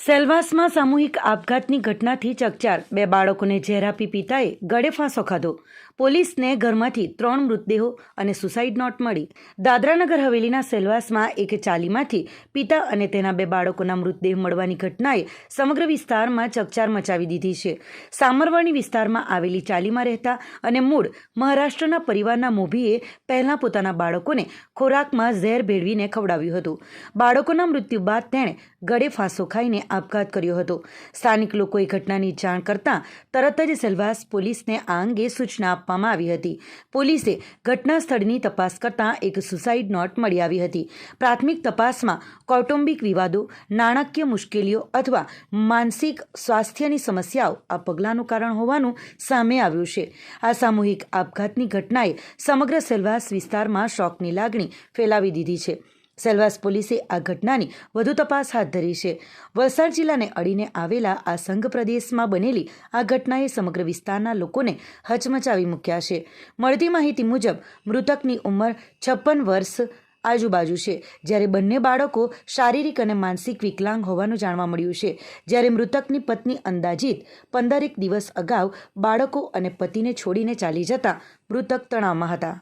સેલવાસમાં સામૂહિક આપઘાતની ઘટનાથી ચકચાર. 2 બાળકોને ઝેર આપી પિતાએ ગળે ફાંસો ખાધો. પોલીસને ઘરમાંથી 3 મૃતદેહો અને સુસાઇડ નોટ મળી. દાદરાનગર હવેલીના સેલવાસમાં એક ચાલીમાંથી પિતા અને તેના 2 બાળકોના મૃતદેહ મળવાની ઘટનાએ સમગ્ર વિસ્તારમાં ચકચાર મચાવી દીધી છે. સામરવાણી વિસ્તારમાં આવેલી ચાલીમાં રહેતા અને મૂળ મહારાષ્ટ્રના પરિવારના મોભીએ પહેલાં પોતાના બાળકોને ખોરાકમાં ઝેર ભેળવીને ખવડાવ્યું હતું. બાળકોના મૃત્યુ બાદ તેણે ગળે ફાંસો ખાઈને આપઘાત કર્યો હતો. સ્થાનિક લોકોએ ઘટનાની જાણ કરતાં તરત જ સેલવાસ પોલીસને આ અંગે સૂચના આપવામાં આવી હતી. પોલીસે ઘટના સ્થળની તપાસ કરતાં એક સુસાઇડ નોટ મળી આવી હતી. પ્રાથમિક તપાસમાં કૌટુંબિક વિવાદો, નાણાકીય મુશ્કેલીઓ અથવા માનસિક સ્વાસ્થ્યની સમસ્યાઓ આ પગલાંનું કારણ હોવાનું સામે આવ્યું છે. આ સામૂહિક આપઘાતની ઘટનાએ સમગ્ર સેલવાસ વિસ્તારમાં શોકની લાગણી ફેલાવી દીધી છે. સેલવાસ પોલીસે આ ઘટનાની વધુ તપાસ હાથ ધરી છે. વલસાડ જિલ્લાને અડીને આવેલા આ સંઘ પ્રદેશમાં બનેલી આ ઘટનાએ સમગ્ર વિસ્તારના લોકોને હચમચાવી મૂક્યા છે. મળતી માહિતી મુજબ મૃતકની ઉંમર 56 વર્ષ આજુબાજુ છે, જ્યારે બંને બાળકો શારીરિક અને માનસિક વિકલાંગ હોવાનું જાણવા મળ્યું છે. જ્યારે મૃતકની પત્ની અંદાજિત 15 દિવસ અગાઉ બાળકો અને પતિને છોડીને ચાલી જતા મૃતક તણાવમાં હતા.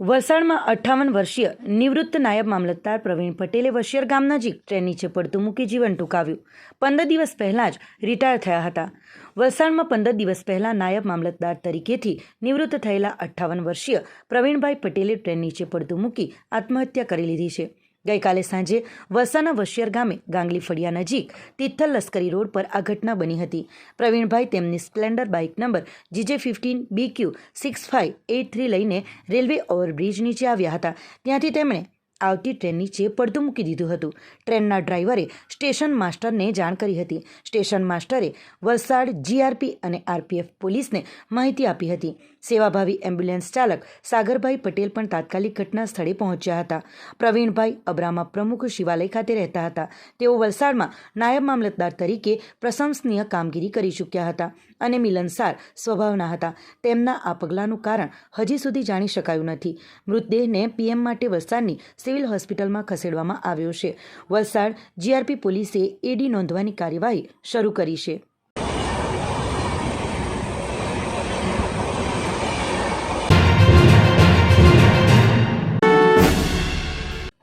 વલસાડમાં 58 વર્ષીય નિવૃત્ત નાયબ મામલતદાર પ્રવીણ પટેલે વશિયર ગામ નજીક ટ્રેન નીચે પડતું મૂકી જીવન ટૂંકાવ્યું. 15 દિવસ પહેલાં જ રિટાયર થયા હતા. વલસાડમાં 15 દિવસ પહેલાં નાયબ મામલતદાર તરીકેથી નિવૃત્ત થયેલા 58 વર્ષીય પ્રવીણભાઈ પટેલે ટ્રેન નીચે પડતું મૂકી આત્મહત્યા કરી લીધી છે. ગઈકાલે સાંજે વલસાડના વશિયર ગામે ગાંગલી ફળિયા નજીક તિથલ લશ્કરી રોડ પર આ ઘટના બની હતી. પ્રવીણભાઈ તેમની Splendor bike number GJ15 BQ 6583 લઈને રેલવે ઓવરબ્રિજ નીચે આવ્યા હતા. ત્યાંથી તેમણે આવતી ટ્રેન નીચે પડતું મૂકી દીધું હતું. ટ્રેનના ડ્રાઈવરે સ્ટેશન માસ્ટરને જાણ કરી હતી. સ્ટેશન માસ્ટરે વલસાડ GRP અને RPF પોલીસને માહિતી આપી હતી. સેવાભાવી એમ્બ્યુલન્સ ચાલક સાગરભાઈ પટેલ પણ તાત્કાલિક ઘટના સ્થળે પહોંચ્યા હતા. પ્રવીણભાઈ અબ્રામા પ્રમુખ શિવાલય ખાતે રહેતા હતા. તેઓ વલસાડમાં નાયબ મામલતદાર તરીકે પ્રશંસનીય કામગીરી કરી ચૂક્યા હતા અને મિલનસાર સ્વભાવના હતા. તેમના આ પગલાંનું કારણ હજી સુધી જાણી શકાયું નથી. મૃતદેહને PM માટે વલસાડની સિવિલ હોસ્પિટલમાં ખસેડવામાં આવ્યો છે. વલસાડ GRP પોલીસે AD નોંધવાની કાર્યવાહી શરૂ કરી છે.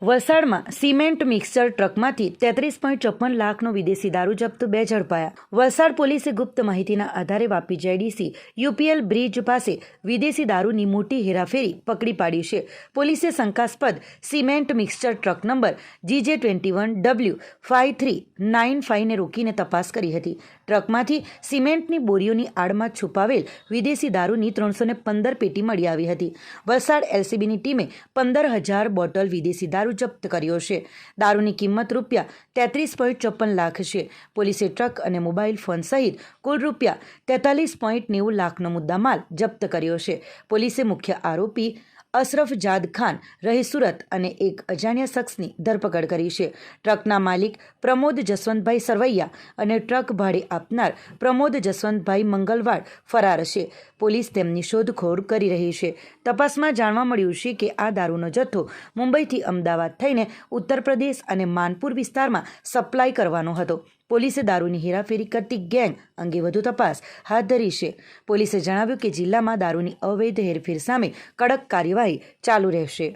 વલસાડમાં સિમેન્ટ મિક્સર ટ્રકમાંથી 33.54 લાખનો વિદેશી દારૂ જપ્ત, 2 ઝડપાયા. વલસાડ પોલીસે ગુપ્ત માહિતીના આધારે વાપી JDC UPL બ્રિજ પાસે વિદેશી દારૂની મોટી હેરાફેરી પકડી પાડી છે. પોલીસે શંકાસ્પદ cement mixer truck number GJ21W5395 ને રોકીને તપાસ કરી હતી. ટ્રકમાંથી સિમેન્ટની બોરીઓની આડમાં છુપાવેલ વિદેશી દારૂની 315 પેટી મળી આવી હતી. વલસાડ LCBની ટીમે 15,000 બોટલ વિદેશી દારૂ જપ્ત કર્યો છે. દારૂની કિંમત ₹33.54 લાખ છે. પોલીસે ટ્રક અને મોબાઈલ ફોન સહિત કુલ ₹43.90 લાખનો મુદ્દામાલ જપ્ત કર્યો છે. પોલીસે મુખ્ય આરોપી અશરફ જાદ ખાન રહી સુરત અને એક અજાણ્યા શખ્સની ધરપકડ કરી છે. ટ્રકના માલિક પ્રમોદ જસવંતભાઈ સરવૈયા અને ટ્રક ભાડે આપનાર પ્રમોદ જસવંતભાઈ મંગલવાડ ફરાર છે. પોલીસ તેમની શોધખોળ કરી રહી છે. તપાસમાં જાણવા મળ્યું છે કે આ દારૂનો જથ્થો મુંબઈથી અમદાવાદ થઈને ઉત્તર પ્રદેશ અને માનપુર વિસ્તારમાં સપ્લાય કરવાનો હતો. પોલીસે દારૂની હેરાફેરી કરતી ગેંગ અંગે વધુ તપાસ હાથ ધરી છે. પોલીસે જણાવ્યું કે જિલ્લામાં દારૂની અવૈધ હેરફેર સામે કડક કાર્યવાહી ચાલુ રહેશે.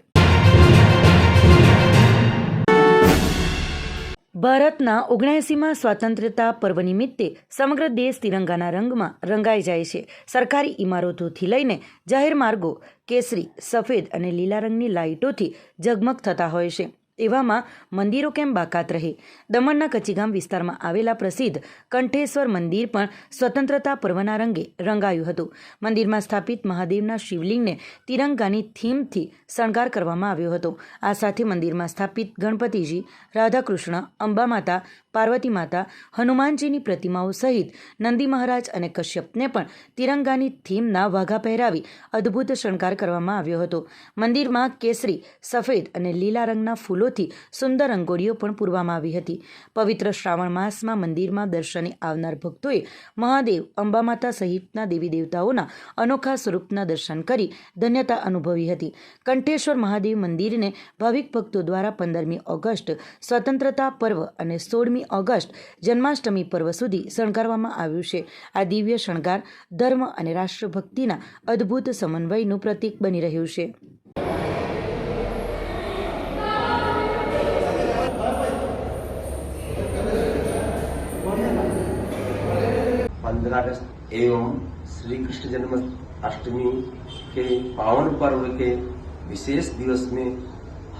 ભારતના 79માં સ્વાતંત્ર્યતા પર્વ નિમિત્તે સમગ્ર દેશ તિરંગાના રંગમાં રંગાઈ જાય છે. સરકારી ઇમારતોથી લઈને જાહેર માર્ગો કેસરી, સફેદ અને લીલા રંગની લાઇટોથી ઝગમગ થતા હોય છે. એવામાં મંદિરો કેમ બાકાત રહે? દમણના કચીગામ વિસ્તારમાં આવેલા પ્રસિદ્ધ કંઠેશ્વર મંદિર પણ સ્વતંત્રતા પર્વના રંગે રંગાયું હતું. મંદિરમાં સ્થાપિત મહાદેવના શિવલિંગને તિરંગાની થીમથી શણગાર કરવામાં આવ્યો હતો. આ સાથે મંદિરમાં સ્થાપિત ગણપતિજી, રાધાકૃષ્ણ, અંબા માતા, પાર્વતી માતા, હનુમાનજીની પ્રતિમાઓ સહિત નંદી મહારાજ અને કશ્યપને પણ તિરંગાની થીમના વાઘા પહેરાવી અદ્ભુત શણગાર કરવામાં આવ્યો હતો. મંદિરમાં કેસરી, સફેદ અને લીલા રંગના ફૂલો ફૂલોથી સુંદર રંગોળીઓ પણ પૂરવામાં આવી હતી. પવિત્ર શ્રાવણ માસમાં મંદિરમાં દર્શને આવનાર ભક્તોએ મહાદેવ, અંબા માતા સહિતના દેવી દેવતાઓના અનોખા સ્વરૂપના દર્શન કરી ધન્યતા અનુભવી હતી. કંઠેશ્વર મહાદેવ મંદિરને ભાવિક ભક્તો દ્વારા 15મી ઓગસ્ટ સ્વતંત્રતા પર્વ અને 16મી ઓગસ્ટ જન્માષ્ટમી પર્વ સુધી શણગારવામાં આવ્યું છે. આ દિવ્ય શણગાર ધર્મ અને રાષ્ટ્રભક્તિના અદ્ભુત સમન્વયનું પ્રતીક બની રહ્યું છે. 15 अगस्त एवं श्री कृष्ण जन्माष्टमी के पावन पर्व के विशेष दिवस में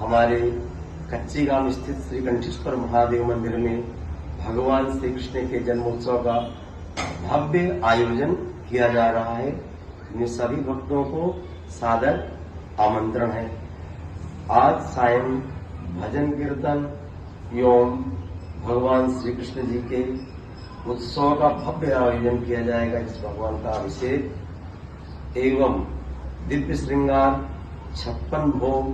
हमारे कच्चे गांव स्थित श्री कंठेश्वर महादेव मंदिर में भगवान श्री कृष्ण के जन्मोत्सव का भव्य आयोजन किया जा रहा है. इन सभी भक्तों को सादर आमंत्रण है. आज सायं भजन कीर्तन एवं भगवान श्री कृष्ण जी के उत्सव का भव्य आयोजन किया जाएगा. इस भगवान का अभिषेक एवं दिव्य श्रृंगार 56 भोग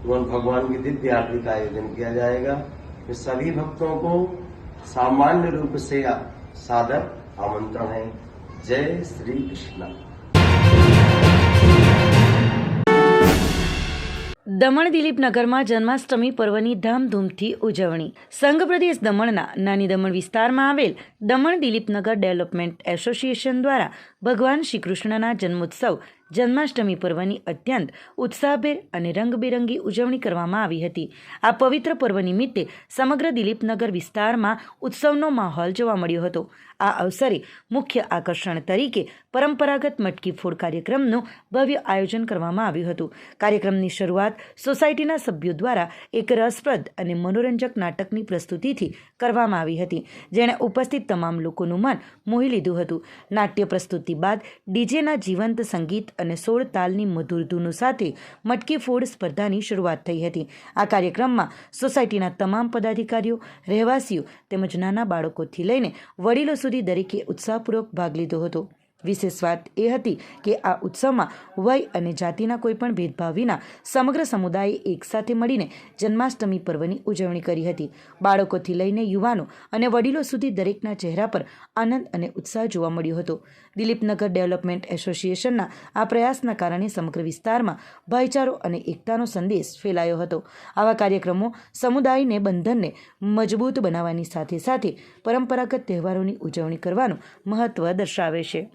एवं भगवान की दिव्य आरती का आयोजन किया जाएगा. ये सभी भक्तों को सामान्य रूप से सादर आमंत्रण है. जय श्री कृष्ण. દમણ દિલીપનગરમાં જન્માષ્ટમી પર્વની ધામધૂમથી ઉજવણી. સંઘ પ્રદેશ દમણના નાની દમણ વિસ્તારમાં આવેલ દમણ દિલીપનગર ડેવલપમેન્ટ એસોસિએશન દ્વારા ભગવાન શ્રી કૃષ્ણના જન્મોત્સવ જન્માષ્ટમી પર્વની અત્યંત ઉત્સાહભેર અને રંગબેરંગી ઉજવણી કરવામાં આવી હતી. આ પવિત્ર પર્વ નિમિત્તે સમગ્ર દિલીપનગર વિસ્તારમાં ઉત્સવનો માહોલ જોવા મળ્યો હતો. આ અવસરે મુખ્ય આકર્ષણ તરીકે પરંપરાગત મટકી ફોડ કાર્યક્રમનું ભવ્ય આયોજન કરવામાં આવ્યું હતું. કાર્યક્રમની શરૂઆત સોસાયટીના સભ્યો દ્વારા એક રસપ્રદ અને મનોરંજક નાટકની પ્રસ્તુતિથી કરવામાં આવી હતી, જેણે ઉપસ્થિત તમામ લોકોનું મન મોહી લીધું હતું. નાટ્ય પ્રસ્તુતિ બાદ ડીજેના જીવંત સંગીત અને 16 તાલની મધુર ધૂનો સાથે મટકી ફોડ સ્પર્ધાની શરૂઆત થઈ હતી. આ કાર્યક્રમમાં સોસાયટીના તમામ પદાધિકારીઓ, રહેવાસીઓ તેમજ નાના બાળકોથી લઈને વડીલો સુધી દરેકે ઉત્સાહપૂર્વક ભાગ લીધો હતો. વિશેષ વાત એ હતી કે આ ઉત્સવમાં વય અને જાતિના કોઈપણ ભેદભાવ વિના સમગ્ર સમુદાયે એકસાથે મળીને જન્માષ્ટમી પર્વની ઉજવણી કરી હતી. બાળકોથી લઈને યુવાનો અને વડીલો સુધી દરેકના ચહેરા પર આનંદ અને ઉત્સાહ જોવા મળ્યો હતો. દિલીપનગર ડેવલપમેન્ટ એસોસિએશનના આ પ્રયાસના કારણે સમગ્ર વિસ્તારમાં ભાઈચારો અને એકતાનો સંદેશ ફેલાયો હતો. આવા કાર્યક્રમો સમુદાયને બંધનને મજબૂત બનાવવાની સાથે સાથે પરંપરાગત તહેવારોની ઉજવણી કરવાનું મહત્ત્વ દર્શાવે છે.